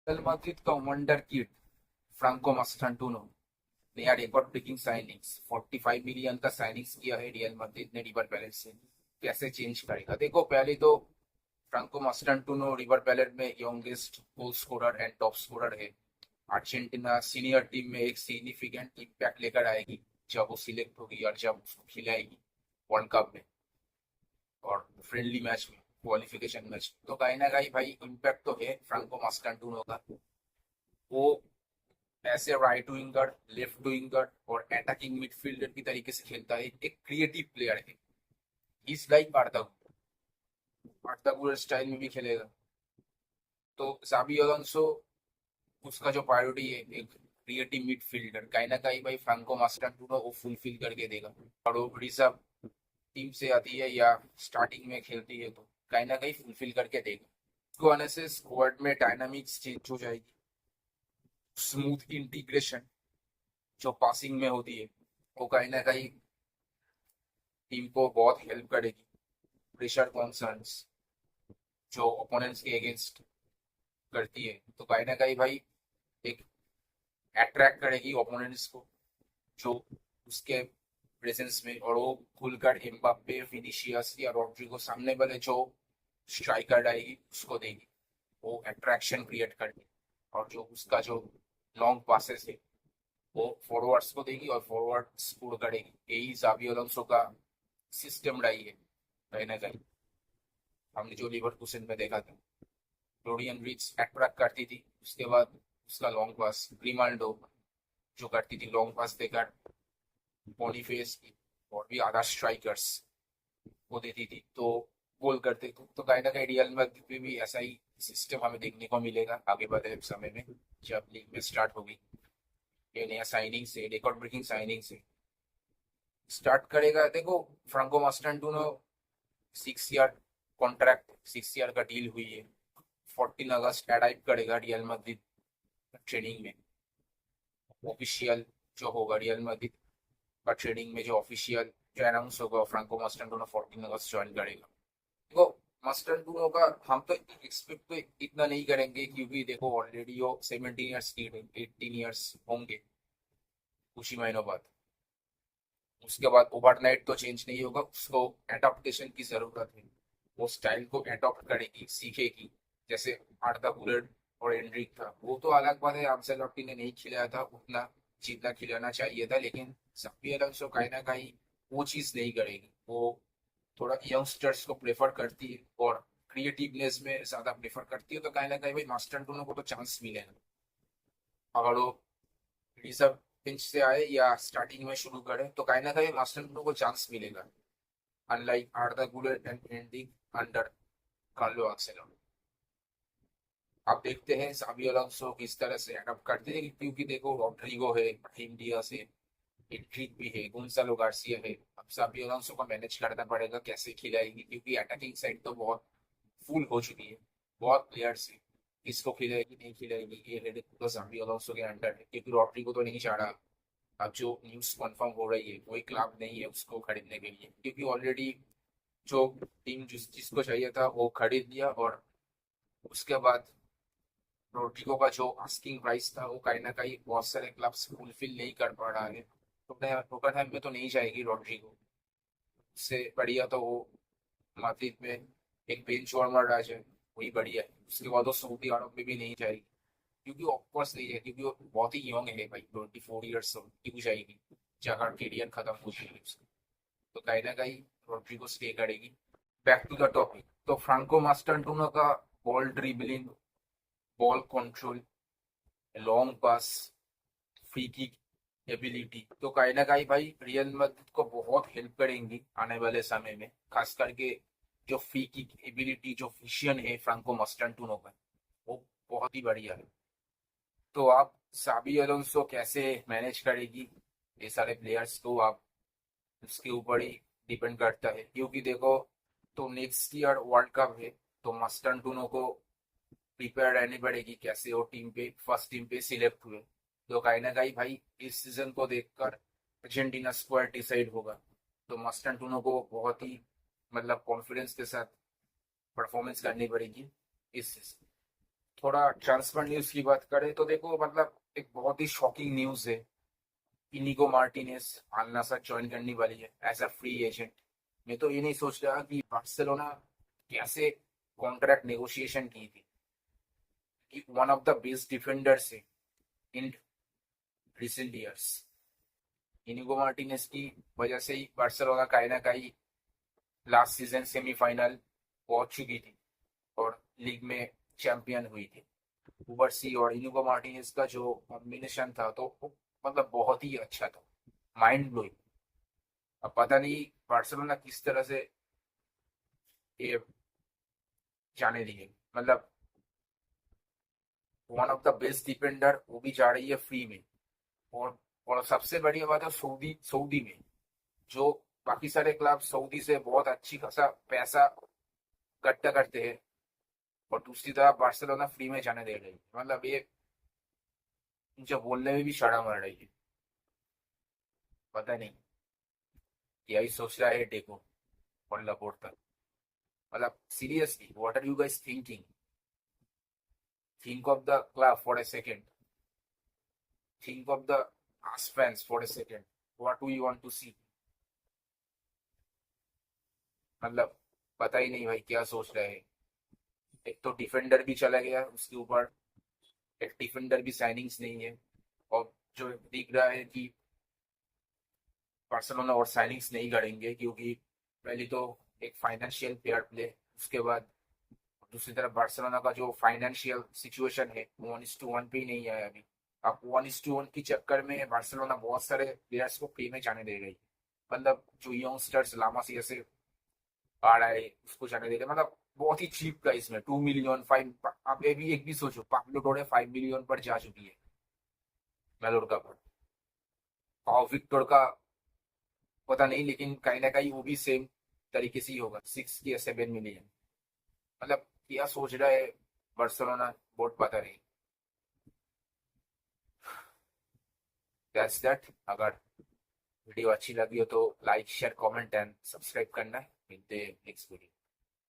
Real Madrid का wonder kid Franco मास्टांटूनो ने यार रिकॉर्ड ब्रेकिंग साइनिंग्स 45 मिलियन का साइनिंग्स किया है रियल मैड्रिड ने रिवर पैलेट से। कैसे चेंज करेगा? देखो, पहले तो फ्रांको मास्टांटूनो रिवर पैलेट में youngest goal scorer and top scorer है। अर्जेंटीना सीनियर टीम में एक सिग्निफिकेंट इम्पैक्ट लेकर आएगी जब वो सिलेक्ट होगी और जब उसको खिलाएगी वर्ल्ड कप में और फ्रेंडली मैच में, क्वालिफिकेशन मैच। तो कहीं ना कहीं भाई इम्पैक्ट तो है फ्रांको मास्टांटूनो का। वो ऐसे राइट विंगर, लेफ्ट विंगर और अटैकिंग मिडफील्डर की तरीके से खेलता है। एक क्रिएटिव प्लेयर है। इज लाइक आर्दा गुलर स्टाइल में भी खेलेगा। तो साबी अलोंसो, उसका जो प्रायोरिटी है एक क्रिएटिव मिडफील्डर, कहीं ना कहीं भाई फ्रांको मास्टांटूनो वो फुलफिल करके देगा। और वो रिजर्व टीम से आती है या स्टार्टिंग में खेलती है तो कहीं ना कहीं फुलफिल करके देगा। उसको आने से स्क्वाड में डायनामिक्स चेंज हो जाएगी। स्मूथ इंटीग्रेशन जो पासिंग में होती है वो कहीं ना कहीं टीम को बहुत हेल्प करेगी। प्रेशर कॉन्सर्न्स जो ओपोनेंट्स के अगेंस्ट करती है तो कहीं ना कहीं भाई एक अट्रैक्ट करेगी ओपोनेंट्स को, जो उसके प्रेजेंस में। और वो खुलकर एम्बाप्पे, फिनिशियस या रोड्रिगो सामने वाले जो स्ट्राइकर आएगी उसको देगी। वो अट्रैक्शन क्रिएट करती। और जो उसका जो लॉन्ग पासेस है वो फॉरवर्ड्स को देगी और फॉरवर्ड स्कोर करेगी। यही जावी अलोंसो का सिस्टम रही है कहीं ना कहीं। हमने जो लीवरकूसन में देखा था, फ्लोरियन रीच अट्रैक्ट करती थी, उसके बाद उसका लॉन्ग पास ग्रिमाल्डो जो करती थी, लॉन्ग पास देकर बॉनीफेस और भी आधा स्ट्राइकर्स को देती थी तो गोल करते थे। तो कहीं ना कहीं रियल मैड्रिड में भी ऐसा ही सिस्टम हमें देखने को मिलेगा आगे बढ़े समय में, जब लीग में स्टार्ट होगी। ये नया साइनिंग से, रिकॉर्ड ब्रेकिंग साइनिंग से स्टार्ट करेगा। देखो, फ्रांको मास्टांटूनो 6 ईयर कॉन्ट्रैक्ट, 6 ईयर का डील हुई है। 14 अगस्त अराइव करेगा रियल मैड्रिड ट्रेनिंग में। ऑफिशियल जो होगा रियल मैड्रिड का ट्रेनिंग में, जो ऑफिशियल जो अनाउंस होगा, फ्रांको मास्टांटूनो 14 अगस्त ज्वाइन करेगा। देखो, मास्टांटूनो का हम तो एक्सपेक्ट तो इतना नहीं करेंगे क्योंकि देखो ऑलरेडी वो 17 ईयर्स की, 18 ईयर्स होंगे कुछ ही महीनों बाद। उसके बाद ओवरनाइट तो चेंज नहीं होगा, उसको एडाप्टेशन की जरूरत है। वो स्टाइल को एडॉप्ट करेगी, सीखेगी। जैसे आर्दा गुलर और एंड्रिक था, वो तो अलग बात है, आंसेलोटी ने नहीं खिलाया था उतना जितना खिलाना चाहिए था, लेकिन साबी अलोंसो कहीं ना कहीं वो चीज नहीं करेगी। वो थोड़ा यंगस्टर्स को प्रेफर करती है और क्रिएटिवनेस में ज्यादा प्रेफर करती है। तो कहीं ना कहीं भाई मास्टर को तो चांस मिलेगा। अगर वो रिजर्व बेंच से आए या स्टार्टिंग में शुरू करे तो कहीं ना कहीं मास्टर को चांस मिलेगा, अनलाइक आर्दा गुलर एंड एंडिंग अंडर कार्लो अंसेलोटी। आप देखते हैं साबी अलोंसो किस तरह से अडॉप्ट करते हैं, क्योंकि देखो रॉड्रिगो है, ब्राहिम डियाज है, एंड्रिक भी है, गोंजालो गार्सिया है। अब साबी अलोंसो को मैनेज करना पड़ेगा कैसे खिलाएगी, क्योंकि अटैकिंग साइड तो बहुत फुल हो चुकी है, बहुत प्लेयर्स है। किसको खिलाएगी नहीं खिलाएगी ये हेडेक तो साबी अलोंसो के अंडर है, क्योंकि रॉड्रिगो तो नहीं चाह रहा। अब जो न्यूज कंफर्म हो रही है कोई क्लब नहीं है उसको खरीदने के लिए, क्योंकि ऑलरेडी जो टीम जिसको चाहिए था वो खरीद लिया। और उसके बाद रोड्रिगो का जो आस्किंग प्राइस था वो कहीं ना कहीं बहुत सारे क्लब्स फुलफिल नहीं कर पा रहा है। तो टोटनहैम में तो नहीं जाएगी रोड्रिगो, उससे बढ़िया तो वो माद्रिद में एक बेंच वार्मर आ जाए, वही बढ़िया है। उसके बाद वो सऊदी अरब में भी नहीं जाएगी, क्योंकि ऑफकोर्स नहीं है, क्योंकि वो बहुत ही यंग है भाई, 24 ईयर्स क्यों जाएगी जहाँ करियर खत्म हो जाएगी उसका। तो कहीं ना कहीं रोड्रिगो स्टे करेगी। बैक टू द टॉपिक, तो फ्रांको मास्टांटूनो का ball dribbling, ball control, long pass, free kick ability तो कहीं ना कहीं भाई रियल मैड्रिड को बहुत हेल्प करेंगी आने वाले समय में। खास करके जो फ्री किक एबिलिटी, जो विजन है फ्रांको मास्टांटूनो का, वो बहुत ही बढ़िया है। तो आप साबी अलोंसो कैसे मैनेज करेगी ये सारे प्लेयर्स को, आप उसके ऊपर ही डिपेंड करता है। क्योंकि देखो, तो नेक्स्ट ईयर वर्ल्ड कप है, तो मास्टांटूनो को प्रिपेयर रहनी पड़ेगी कैसे वो टीम पे, फर्स्ट टीम पे सिलेक्ट हुए। तो कहीं ना कहीं भाई इस सीजन को देखकर अर्जेंटीना स्क्वाड डिसाइड होगा। तो मास्टांटूनो को बहुत ही मतलब कॉन्फिडेंस के साथ परफॉर्मेंस करनी पड़ेगी इस सीजन। थोड़ा ट्रांसफर न्यूज की बात करें तो देखो मतलब एक बहुत ही शॉकिंग न्यूज है। इनिगो मार्टिनेज अल नासर ज्वाइन करने वाली है एज अ फ्री एजेंट। मैं तो ये नहीं सोच रहा कि बार्सिलोना कैसे कॉन्ट्रैक्ट नेगोशिएशन की थी कि one of the best defenders है in recent years. Inigo Martinez की वजह से ही बार्सिलोना कहीं ना कहीं लास्ट सीजन सेमीफाइनल पहुंच चुकी थी और लीग में चैंपियन हुई थी। ऊबरसी और इनिगो मार्टिनेज का जो कॉम्बिनेशन था तो वो मतलब बहुत ही अच्छा था, माइंड ब्लोइंग। अब पता नहीं बार्सिलोना किस तरह से ये जाने दिए, मतलब one of the best defender वो भी जा रही है फ्री में। और सबसे बढ़िया बात है सऊदी सऊदी में जो बाकी सारे क्लब सऊदी से बहुत अच्छी खासा पैसा इकट्ठा करते हैं और दूसरी तरफ बार्सिलोना फ्री में जाने दे रही है। मतलब ये मुझे बोलने में भी शर्म आ रही है। पता नहीं यही सोच रहा है डेको और लापोर्टा। मतलब seriously what are you guys thinking? Think of the club for a second. Think of the us fans for a second. What do you want to see? मतलब पता ही नहीं भाई क्या सोच रहे हैं। एक तो डिफेंडर भी चला गया उसके ऊपर, एक डिफेंडर भी साइनिंग्स नहीं है। और जो दिख रहा है कि बार्सिलोना और साइनिंग्स नहीं करेंगे क्योंकि पहले तो एक फाइनेंशियल फेयर प्ले, उसके बाद दूसरी तरफ बार्सिलोना का जो फाइनेंशियल सिचुएशन है 1:1 पे ही नहीं आया अभी। अब 1:1 के चक्कर में बार्सिलोना बहुत सारे प्लेयर्स को फ्री में जाने दे रही है। मतलब जो यंगस्टर्स लामासिया से आ रहा है उसको जाने दे रहे, मतलब बहुत ही चीप प्राइस में 2 मिलियन 5। आप ये भी एक भी सोचो, पाब्लो टोरे 5 मिलियन पर जा चुकी है मेलोर्का पर। और विक्टर का पता नहीं, लेकिन कहीं ना कहीं वो भी सेम तरीके से ही होगा 6 या 7 मिलियन। मतलब क्या सोच रहा है बार्सिलोना, बहुत पता नहीं। That's that. अगर वीडियो अच्छी लगी हो तो like share comment and subscribe करना है। मिलते हैं नेक्स्ट वीडियो।